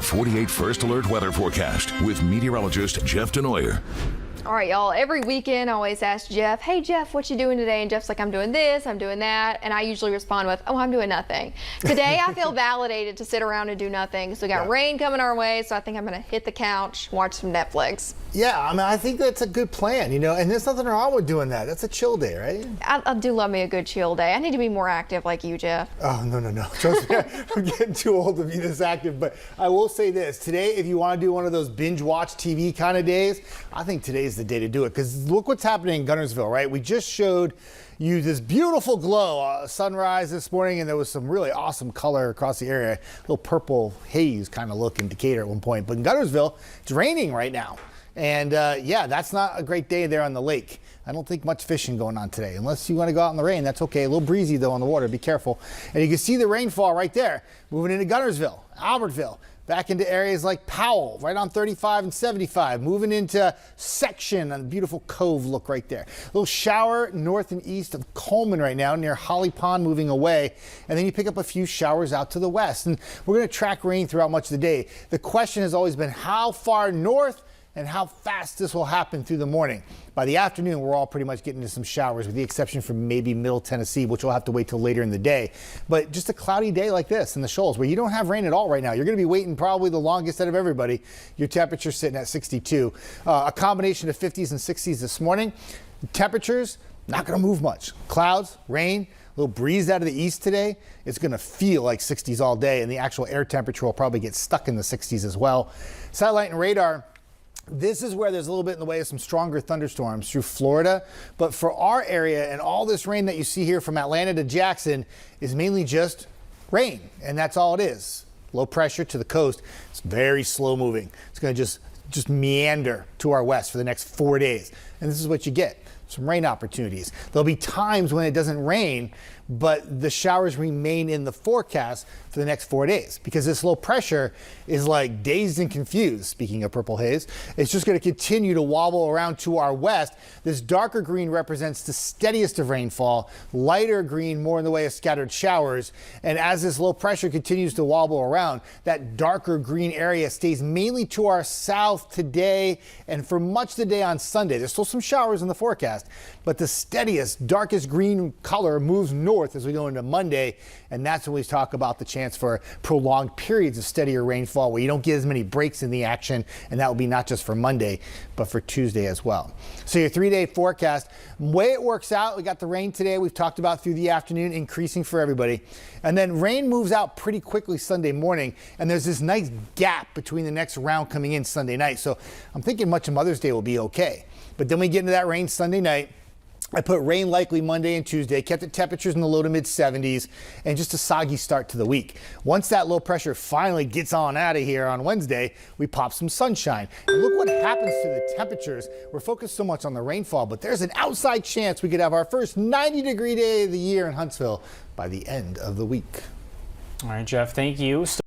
48 First Alert weather forecast with meteorologist Jeff Desnoyers. All right, y'all, every weekend I always ask Jeff, hey Jeff, what you doing today? And Jeff's like, I'm doing this, I'm doing that. And I usually respond with, oh, I'm doing nothing. Today I feel validated to sit around and do nothing. So we got rain coming our way, so I think I'm gonna hit the couch, watch some Netflix. Yeah, I mean, I think that's a good plan, you know, and there's nothing wrong with doing that. That's a chill day, right? I do love me a good chill day. I need to be more active like you, Jeff. Oh, no. Trust me, I'm getting too old to be this active. But I will say this, today, if you want to do one of those binge watch TV kind of days, I think today's the day to do it. Because look what's happening in Guntersville, right? We just showed you this beautiful glow, sunrise this morning, and there was some really awesome color across the area. A little purple haze kind of look in Decatur at one point. But in Guntersville, it's raining right now. And yeah, that's not a great day there on the lake. I don't think much fishing going on today. Unless you want to go out in the rain, that's okay. A little breezy though on the water, be careful. And you can see the rainfall right there, moving into Guntersville, Albertville, back into areas like Powell, right on 35 and 75, moving into Section on the beautiful cove look right there. A little shower north and east of Coleman right now near Holly Pond moving away. And then you pick up a few showers out to the west. And we're going to track rain throughout much of the day. The question has always been how far north and how fast this will happen through the morning. By the afternoon, we're all pretty much getting into some showers, with the exception for maybe Middle Tennessee, which we'll have to wait till later in the day. But just a cloudy day like this in the shoals where you don't have rain at all right now. You're going to be waiting probably the longest out of everybody. Your temperature sitting at 62. A combination of 50s and 60s this morning. Temperatures not going to move much. Clouds, rain, a little breeze out of the east today. It's going to feel like 60s all day, and the actual air temperature will probably get stuck in the 60s as well. Satellite and radar. This is where there's a little bit in the way of some stronger thunderstorms through Florida. But for our area, and all this rain that you see here from Atlanta to Jackson is mainly just rain. And that's all it is. Low pressure to the coast. It's very slow moving. It's going to just meander to our west for the next 4 days. And this is what you get. Some rain opportunities. There'll be times when it doesn't rain, but the showers remain in the forecast for the next 4 days because this low pressure is like dazed and confused. Speaking of purple haze, it's just going to continue to wobble around to our west. This darker green represents the steadiest of rainfall, lighter green more in the way of scattered showers. And as this low pressure continues to wobble around, that darker green area stays mainly to our south today and for much of the day on Sunday. There's still some showers in the forecast, but the steadiest, darkest green color moves north as we go into Monday, and that's when we talk about the chance for prolonged periods of steadier rainfall where you don't get as many breaks in the action, and that will be not just for Monday, but for Tuesday as well. So your 3-day forecast, way it works out, we got the rain today we've talked about through the afternoon, increasing for everybody, and then rain moves out pretty quickly Sunday morning, and there's this nice gap between the next round coming in Sunday night. So I'm thinking much of Mother's Day will be okay. But then we get into that rain Sunday night. I put rain likely Monday and Tuesday, kept the temperatures in the low to mid 70s, and just a soggy start to the week. Once that low pressure finally gets on out of here on Wednesday, we pop some sunshine. And look what happens to the temperatures. We're focused so much on the rainfall, but there's an outside chance we could have our first 90-degree day of the year in Huntsville by the end of the week. All right, Jeff, thank you.